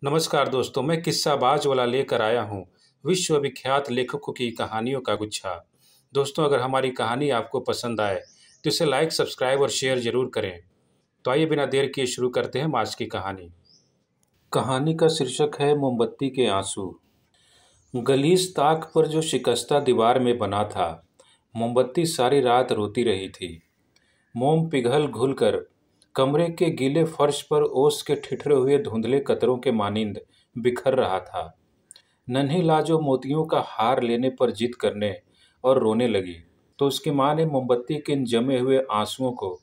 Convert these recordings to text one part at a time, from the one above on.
नमस्कार दोस्तों, मैं किस्साबाज वाला लेकर आया हूँ विश्व विख्यात लेखकों की कहानियों का गुच्छा। दोस्तों, अगर हमारी कहानी आपको पसंद आए तो इसे लाइक, सब्सक्राइब और शेयर जरूर करें। तो आइए बिना देर किए शुरू करते हैं आज की कहानी। कहानी का शीर्षक है मोमबत्ती के आंसू। गलीस ताक पर जो शिकस्ता दीवार में बना था, मोमबत्ती सारी रात रोती रही थी। मोम पिघल घुल कर कमरे के गीले फर्श पर ओस के ठिठरे हुए धुंधले कतरों के मानिंद बिखर रहा था। नन्ही लाजो मोतियों का हार लेने पर जिद करने और रोने लगी तो उसकी माँ ने मोमबत्ती के इन जमे हुए आंसुओं को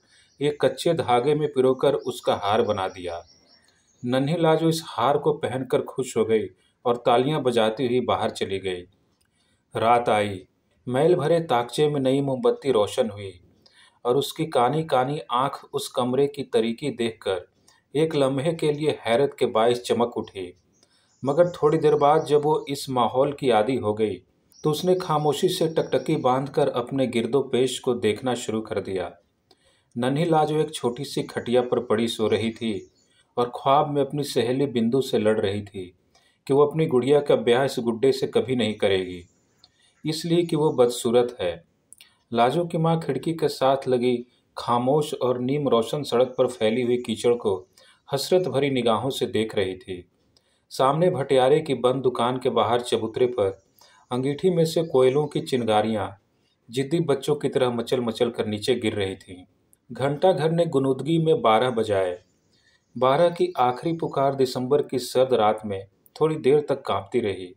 एक कच्चे धागे में पिरोकर उसका हार बना दिया। नन्ही लाजो इस हार को पहनकर खुश हो गई और तालियां बजाती हुई बाहर चली गई। रात आई। मैल भरे ताकचे में नई मोमबत्ती रोशन हुई और उसकी कानी कानी आंख उस कमरे की तरीकी देखकर एक लम्हे के लिए हैरत के बाइस चमक उठी। मगर थोड़ी देर बाद जब वो इस माहौल की आदी हो गई तो उसने खामोशी से टकटकी बांधकर अपने गिरदोपेश को देखना शुरू कर दिया। नन्ही लाजो एक छोटी सी खटिया पर पड़ी सो रही थी और ख्वाब में अपनी सहेली बिंदु से लड़ रही थी कि वो अपनी गुड़िया का ब्याह इस गुड्डे से कभी नहीं करेगी, इसलिए कि वो बदसूरत है। लाजो की माँ खिड़की के साथ लगी खामोश और नीम रोशन सड़क पर फैली हुई कीचड़ को हसरत भरी निगाहों से देख रही थी। सामने भटियारे की बंद दुकान के बाहर चबूतरे पर अंगीठी में से कोयलों की चिंगारियां जिद्दी बच्चों की तरह मचल मचल कर नीचे गिर रही थीं। घंटा घर ने गुनूदगी में 12 बजाए। 12 की आखिरी पुकार दिसंबर की सर्द रात में थोड़ी देर तक कांपती रही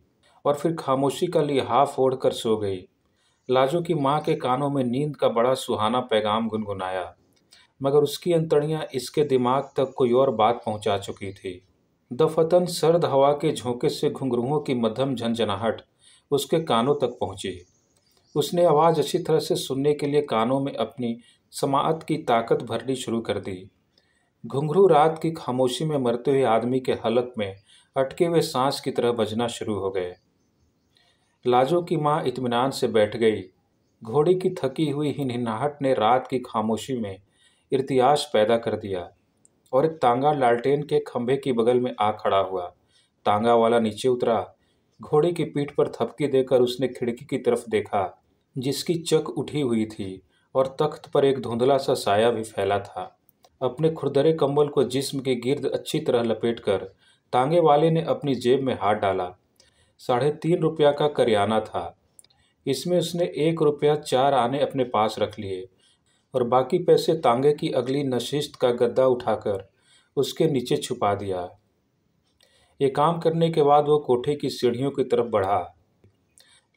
और फिर खामोशी का लिहाफ ओढ़कर सो गई। लाजो की माँ के कानों में नींद का बड़ा सुहाना पैगाम गुनगुनाया, मगर उसकी अंतड़ियां इसके दिमाग तक कोई और बात पहुंचा चुकी थी। दफतन सर्द हवा के झोंके से घुंघरूओं की मध्यम झंझनाहट उसके कानों तक पहुंची। उसने आवाज़ अच्छी तरह से सुनने के लिए कानों में अपनी समाअत की ताकत भरनी शुरू कर दी। घुंघरू रात की खामोशी में मरते हुए आदमी के हलक में अटके हुए सांस की तरह बजना शुरू हो गए। लाजो की माँ इत्मीनान से बैठ गई। घोड़ी की थकी हुई हिनहिनाहट ने रात की खामोशी में इर्तियाश पैदा कर दिया और एक तांगा लालटेन के खंभे की बगल में आ खड़ा हुआ। तांगा वाला नीचे उतरा। घोड़ी की पीठ पर थपकी देकर उसने खिड़की की तरफ देखा, जिसकी चक उठी हुई थी और तख्त पर एक धुंधला सा साया भी फैला था। अपने खुरदरे कंबल को जिस्म के गिर्द अच्छी तरह लपेटकर तांगे वाले ने अपनी जेब में हाथ डाला। 3.5 रुपया का करियाना था। इसमें उसने 1 रुपया 4 आने अपने पास रख लिए और बाकी पैसे तांगे की अगली नशिस्त का गद्दा उठाकर उसके नीचे छुपा दिया। ये काम करने के बाद वो कोठे की सीढ़ियों की तरफ बढ़ा।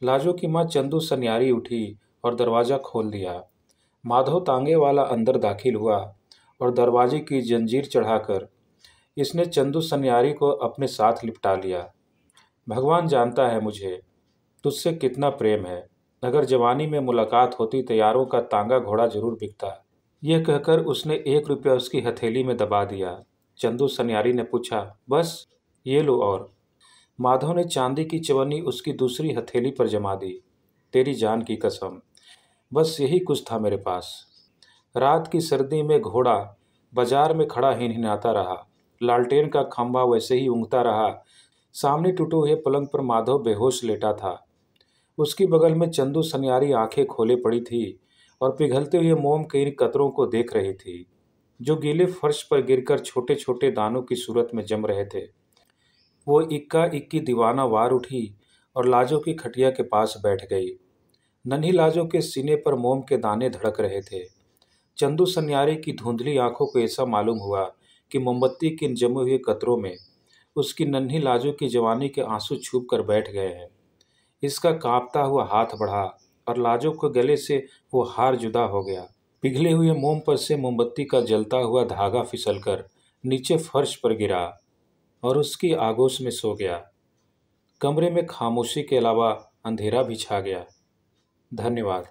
लाजो की माँ चंदू सन्यारी उठी और दरवाज़ा खोल दिया। माधव तांगे वाला अंदर दाखिल हुआ और दरवाजे की जंजीर चढ़ाकर इसने चंदू सन्यारी को अपने साथ लिपटा लिया। भगवान जानता है मुझे तुझसे कितना प्रेम है। अगर जवानी में मुलाकात होती तो यारों का तांगा घोड़ा जरूर बिकता। यह कहकर उसने 1 रुपया उसकी हथेली में दबा दिया। चंदू सन्यारी ने पूछा, बस ये लो? और माधव ने चांदी की चवन्नी उसकी दूसरी हथेली पर जमा दी। तेरी जान की कसम, बस यही कुछ था मेरे पास। रात की सर्दी में घोड़ा बाजार में खड़ा हिनहिनाता रहा। लालटेन का खंभा वैसे ही ऊँघता रहा। सामने टूटे हुए पलंग पर माधव बेहोश लेटा था। उसकी बगल में चंदू सन्यारी आंखें खोले पड़ी थी और पिघलते हुए मोम के इन कतरों को देख रही थी, जो गीले फर्श पर गिरकर छोटे छोटे दानों की सूरत में जम रहे थे। वो इक्का इक्की दीवाना वार उठी और लाजो की खटिया के पास बैठ गई। नन्ही लाजो के सीने पर मोम के दाने धड़क रहे थे। चंदू सन्यारी की धुंधली आंखों को ऐसा मालूम हुआ कि मोमबत्ती के इन जमे हुए कतरों में उसकी नन्ही लाजो की जवानी के आंसू छुप कर बैठ गए हैं। इसका कांपता हुआ हाथ बढ़ा और लाजो के गले से वो हार जुदा हो गया। पिघले हुए मोम पर से मोमबत्ती का जलता हुआ धागा फिसलकर नीचे फर्श पर गिरा और उसकी आगोश में सो गया। कमरे में खामोशी के अलावा अंधेरा भी छा गया। धन्यवाद।